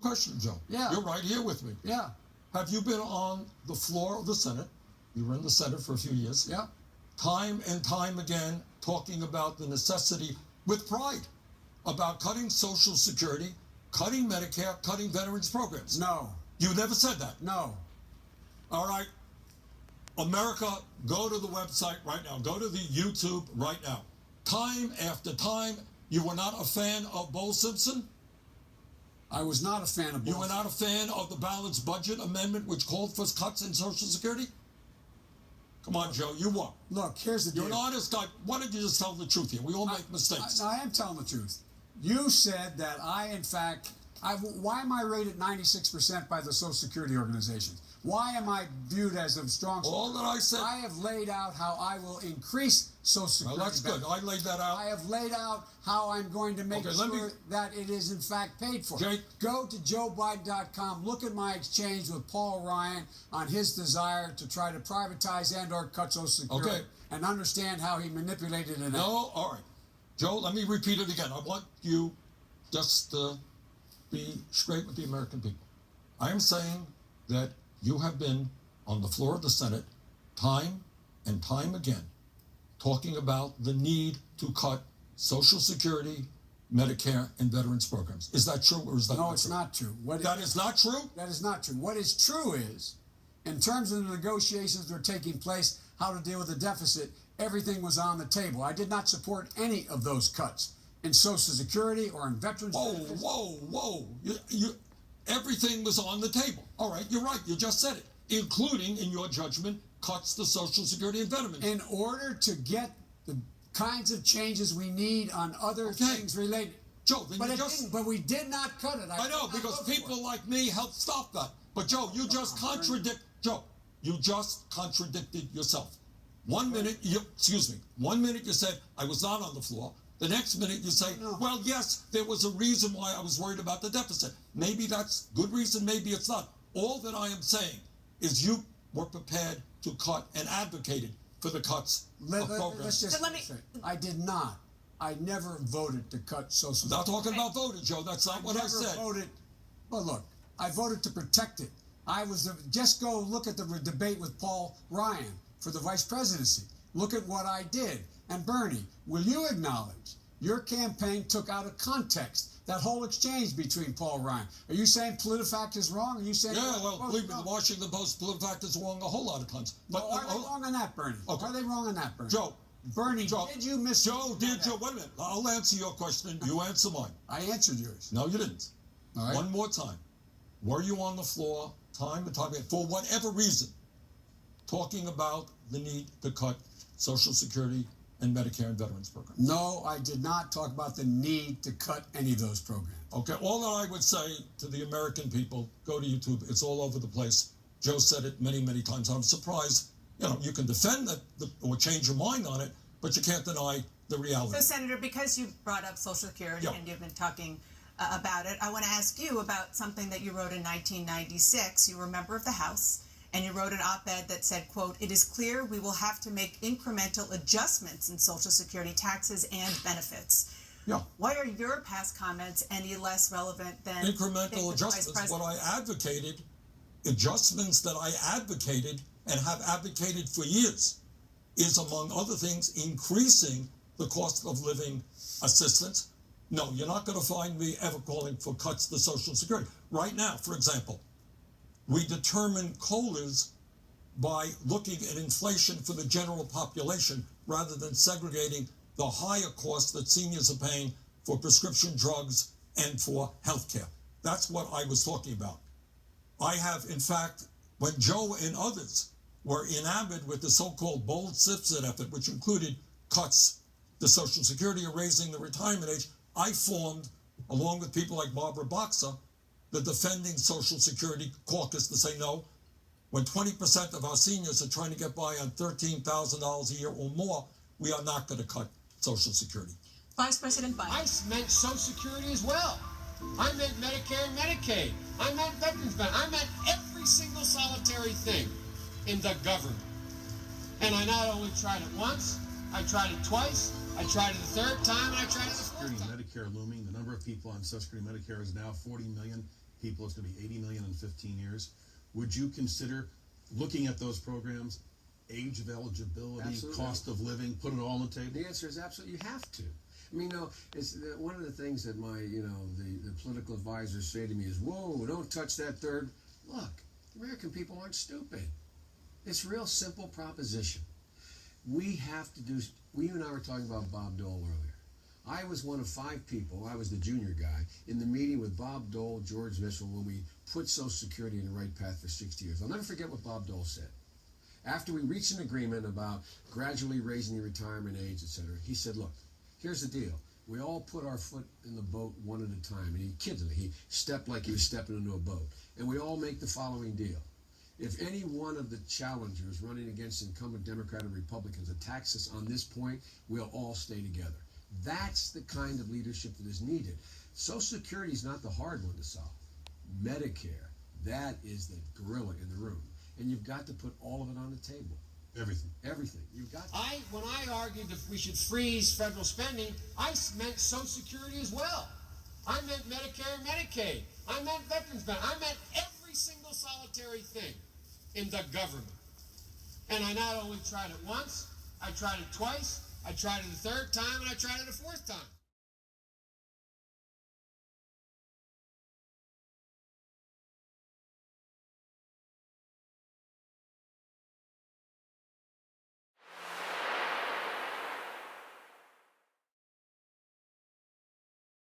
Question, Joe. Yeah. You're right here with me. Yeah. Have you been on the floor of the Senate? You were in the Senate for a few years. Yeah. Time and time again, talking about the necessity, with pride, about cutting Social Security, cutting Medicare, cutting veterans programs. No. You never said that. No. All right. America, go to the website right now. Go to the YouTube right now. Time after time, you were not a fan of Bo Simpson? I was not a fan of Bo. You were not a fan of the balanced budget amendment which called for cuts in Social Security? Come on, Joe, you won. Look, here's the deal. You're an honest guy. Why don't you just tell the truth here? We all make mistakes. I am telling the truth. You said that I, in fact, why am I rated 96% by the Social Security organizations? Why am I viewed as a strong... All that I said... I have laid out how I will increase Social Security. Well, that's good. I laid that out. I have laid out how I'm going to make sure that it is, in fact, paid for. Jake. Go to JoeBiden.com. Look at my exchange with Paul Ryan on his desire to try to privatize and or cut Social Security. Okay. And understand how he manipulated it. No, all right. Joe, let me repeat it again. I want you just to be straight with the American people. I am saying that you have been on the floor of the Senate time and time again talking about the need to cut Social Security, Medicare, and veterans programs. Is that true or is that not true? No, it's not true. That is not true? That is not true. What is true is, in terms of the negotiations that are taking place, how to deal with the deficit, everything was on the table. I did not support any of those cuts in Social Security or in veterans. Whoa. Everything was on the table. All right, you're right. You just said it, including, in your judgment, cuts to Social Security and veterans. In order to get the kinds of changes we need on other things related. Joe, but we did not cut it. I know, because people like me helped stop that. But Joe, you just contradicted yourself. 1 minute you said I was not on the floor. The next minute you say, well, yes, there was a reason why I was worried about the deficit. Maybe that's good reason, maybe it's not. All that I am saying is you were prepared to cut and advocated for the cuts of programs. I did not. I never voted to cut Social Security. Not talking about voting, Joe. That's not what I said. Well, look, I voted to protect it. Just go look at the debate with Paul Ryan for the vice presidency. Look at what I did. And Bernie, will you acknowledge your campaign took out of context that whole exchange between Paul Ryan? Are you saying PolitiFact is wrong? Are you saying... Yeah, well, believe me, the Washington Post PolitiFact is wrong a whole lot of times. But are they wrong on that, Bernie? Okay. Are they wrong on that, Bernie? Bernie, did you miss... Joe, wait a minute. I'll answer your question. You answer mine. I answered yours. No, you didn't. All right. One more time. Were you on the floor time and time again, for whatever reason, talking about the need to cut Social Security and Medicare and veterans programs? No, I did not talk about the need to cut any of those programs. Okay, all that I would say to the American people, go to YouTube. It's all over the place. Joe said it many, many times. I'm surprised. You can defend that or change your mind on it, but you can't deny the reality. So, Senator, because you brought up Social Security and you've been talking about it, I want to ask you about something that you wrote in 1996. You were a member of the House. And you wrote an op-ed that said, quote, "It is clear we will have to make incremental adjustments in Social Security taxes and benefits." Yeah. Why are your past comments any less relevant than incremental adjustments? What I advocated, adjustments that I advocated and have advocated for years, is, among other things, increasing the cost of living assistance. No, you're not going to find me ever calling for cuts to Social Security. Right now, for example, we determine COLAs by looking at inflation for the general population rather than segregating the higher costs that seniors are paying for prescription drugs and for health care. That's what I was talking about. I have, in fact, when Joe and others were enamored with the so-called bold Simpson effort, which included cuts to Social Security or raising the retirement age, I formed, along with people like Barbara Boxer, the Defending Social Security caucus to say no. When 20% of our seniors are trying to get by on $13,000 a year or more, we are not going to cut Social Security. Vice President Biden. I meant Social Security as well. I meant Medicare and Medicaid. I meant veterans benefits. I meant every single solitary thing in the government. And I not only tried it once, I tried it twice, I tried it the third time, and I tried it the fourth time. Medicare looming. The number of people on Social Security Medicare is now 40 million. people. It's going to be 80 million in 15 years. Would you consider looking at those programs, age of eligibility, Absolutely. cost of living, put it all on the table? The answer is absolutely. You have to. I mean, no, it's one of the things that my, the political advisors say to me is, "Whoa, don't touch that third." Look, the American people aren't stupid. It's a real simple proposition. We have to do. You and I were talking about Bob Dole earlier. I was one of 5 people. I was the junior guy in the meeting with Bob Dole, George Mitchell, when we put Social Security in the right path for 60 years. I'll never forget what Bob Dole said. After we reached an agreement about gradually raising the retirement age, etc., he said, "Look, here's the deal. We all put our foot in the boat one at a time." And he kidded me. He stepped like he was stepping into a boat. And we all make the following deal. If any one of the challengers running against incumbent Democrat and Republicans attacks us on this point, we'll all stay together. That's the kind of leadership that is needed. Social Security is not the hard one to solve. Medicare, that is the gorilla in the room. And you've got to put all of it on the table. Everything. Everything. You've got to. When I argued that we should freeze federal spending, I meant Social Security as well. I meant Medicare and Medicaid. I meant veterans benefits. I meant every single solitary thing in the government. And I not only tried it once, I tried it twice, I tried it a third time, and I tried it a fourth time.